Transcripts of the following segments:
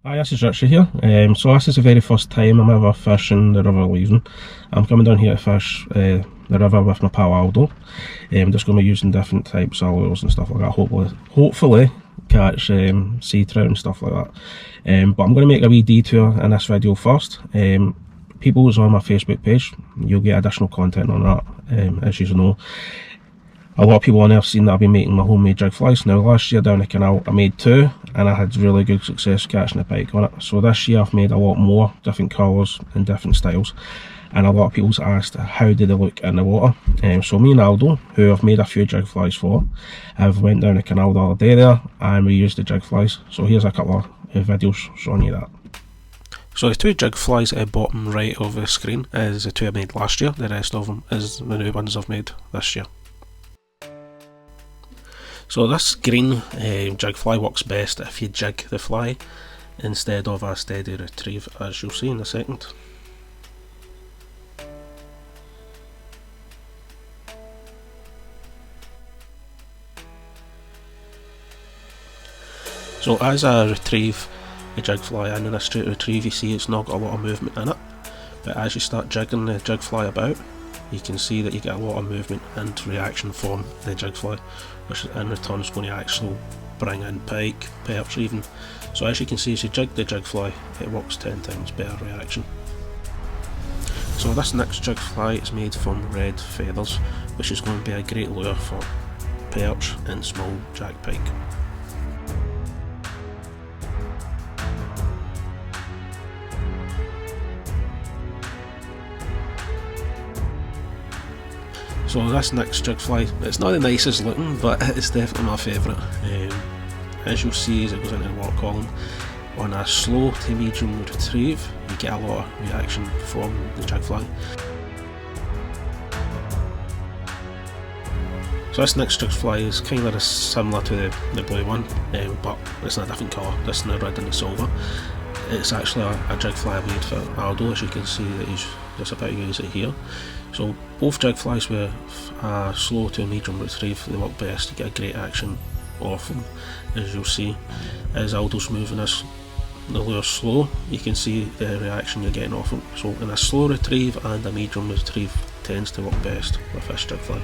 Hi, this is Richard here. So this is the very first time I'm ever fishing the River Leven. I'm coming down here to fish the river with my pal Aldo. I'm just going to be using different types of lures and stuff like that. Hopefully catch sea trout and stuff like that. But I'm going to make a wee detour in this video first. People who's on my Facebook page, you'll get additional content on that, as you know. A lot of people on there have seen that I've been making my homemade jig flies. Now last year down the canal I made 2 and I had really good success catching the pike on it. So this year I've made a lot more, different colours and different styles. And a lot of people's asked how do they look in the water. So me and Aldo, who I've made a few jig flies for, I've went down the canal the other day there and we used the jig flies. So here's a couple of videos showing you that. So the 2 jig flies at the bottom right of the screen is the 2 I made last year. The rest of them is the new ones I've made this year. So this green jig fly works best if you jig the fly instead of a steady retrieve, as you'll see in a second. So as I retrieve the jig fly in a straight retrieve, you see it's not got a lot of movement in it, but as you start jigging the jig fly about, you can see that you get a lot of movement and reaction from the jig fly, which in return is going to actually bring in pike, perch even. So as you can see, as you jig the jig fly, it works 10 times better reaction. So this next jig fly is made from red feathers, which is going to be a great lure for perch and small jack pike. So this next jig fly, it's not the nicest looking, but it's definitely my favourite. As you'll see as it goes into the water column, on a slow to medium retrieve, you get a lot of reaction from the jig fly. So this next jig fly is kind of similar to the blue one, but it's in a different colour. This is the red and the silver. It's actually a jig fly I made for Aldo, as you can see that he's just about to use it here. So both jig flies with a slow to medium retrieve, they work best. You get a great action off them, as you'll see. As Aldo's moving the lure slow, you can see the reaction you're getting off them. So in a slow retrieve and a medium retrieve tends to work best with this jig fly.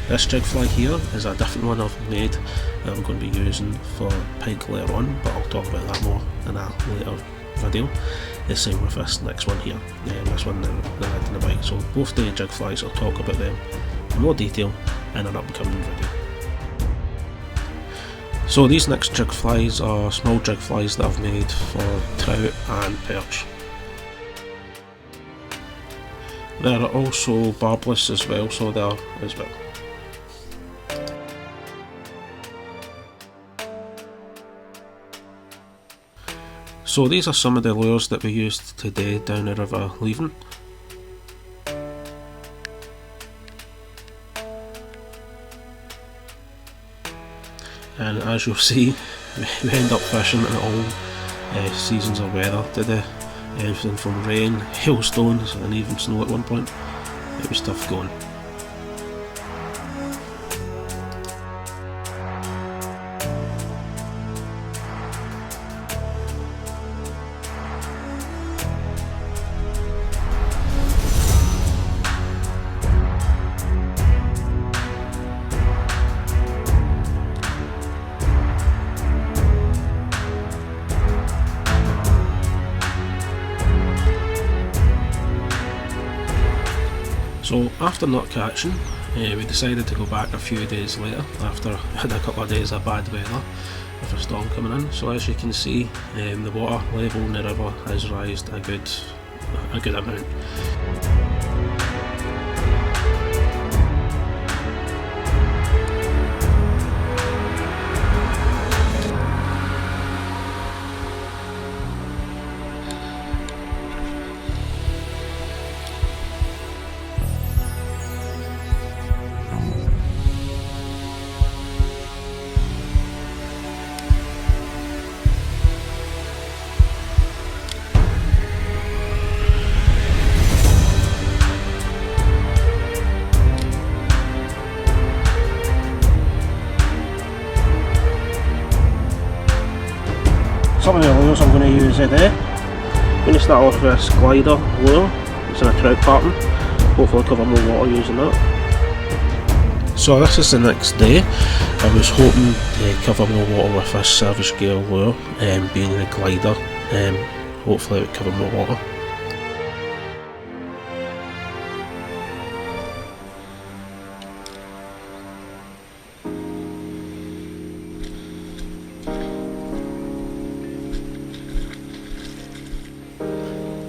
This jig fly here is a different one I've made that I'm going to be using for pike later on, but I'll talk about that more in a later video. The same with this next one here, this one, the red and the white. So both the jig flies, I'll talk about them in more detail in an upcoming video. So these next jig flies are small jig flies that I've made for trout and perch. There are also barbless as well, so they are as well. So these are some of the lures that we used today down the River Leven. And as you'll see, we end up fishing in all seasons of weather today. Everything from rain, hailstones and even snow at one point. It was tough going. So after not catching, we decided to go back a few days later after we had a couple of days of bad weather with a storm coming in. So as you can see, the water level in the river has risen a good amount. some of the lures I'm going to use today. I'm going to start off with this glider lure. It's in a trout pattern. Hopefully cover more water using that. So this is the next day. I was hoping to cover more water with this Savage Gear lure, being the glider. Hopefully it would cover more water.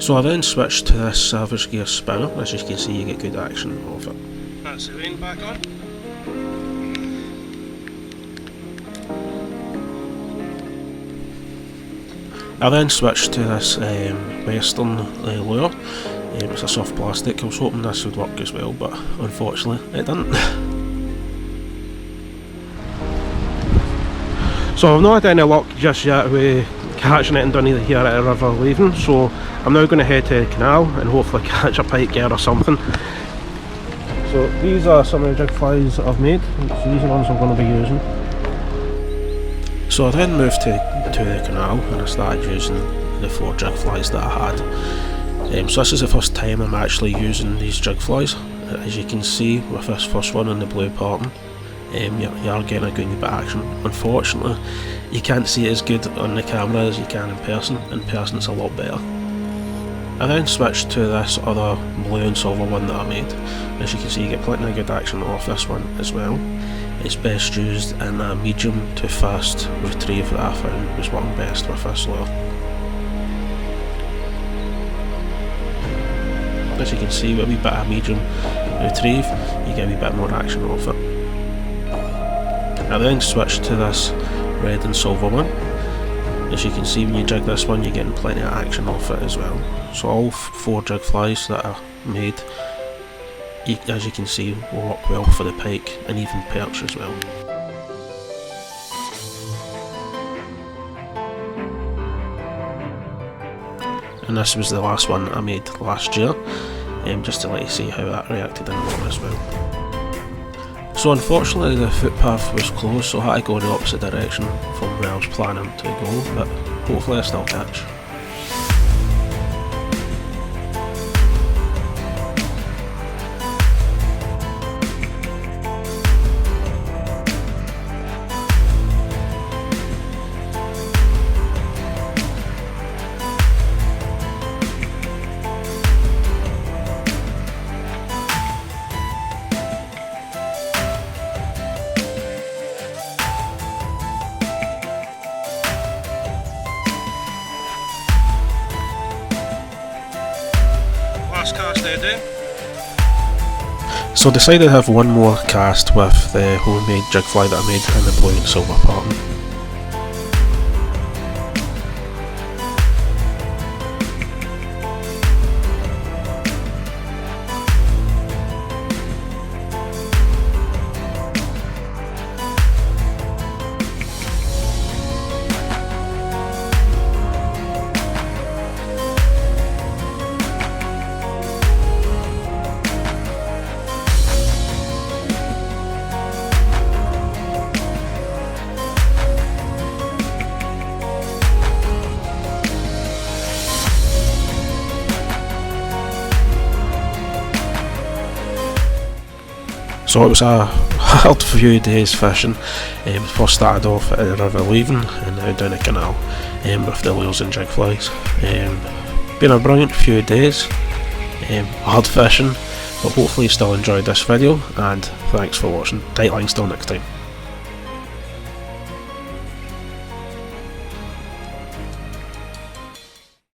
So I then switched to this Savage Gear spinner. As you can see, you get good action off it. That's the rain back on. I then switched to this Western lure. It's a soft plastic. I was hoping this would work as well, but unfortunately it didn't. So I've not had any luck just yet with catching it down here at the river leaving, so I'm now going to head to the canal and hopefully catch a pike gear or something. So these are some of the jig flies that I've made. So these are the ones I'm going to be using. So I then moved to the canal and I started using the 4 jig flies that I had. So this is the first time I'm actually using these jig flies. As you can see with this first one in the blue pattern, you are getting a good bit of action. Unfortunately, you can't see it as good on the camera as you can in person. In person it's a lot better. I then switched to this other blue and silver one that I made. As you can see, you get plenty of good action off this one as well. It's best used in a medium to fast retrieve that I found was working best with this lure. As you can see, with a wee bit of medium retrieve, you get a wee bit more action off it. I then switched to this red and silver one. As you can see, when you jig this one, you're getting plenty of action off it as well. So all 4 jig flies that I made, as you can see, will work well for the pike and even perch as well. And this was the last one I made last year, just to let you see how that reacted in water as well. So unfortunately the footpath was closed, so I had to go in the opposite direction from where I was planning to go, but hopefully I still catch. Last cast there, Dave. So decided to have one more cast with the homemade jig fly that I made in the blue and silver pattern. So it was a hard few days fishing. First started off at the river leaving and now down the canal with the lures and jig flies. Been a brilliant few days, hard fishing, but hopefully you still enjoyed this video, and thanks for watching. Tight lines till next time.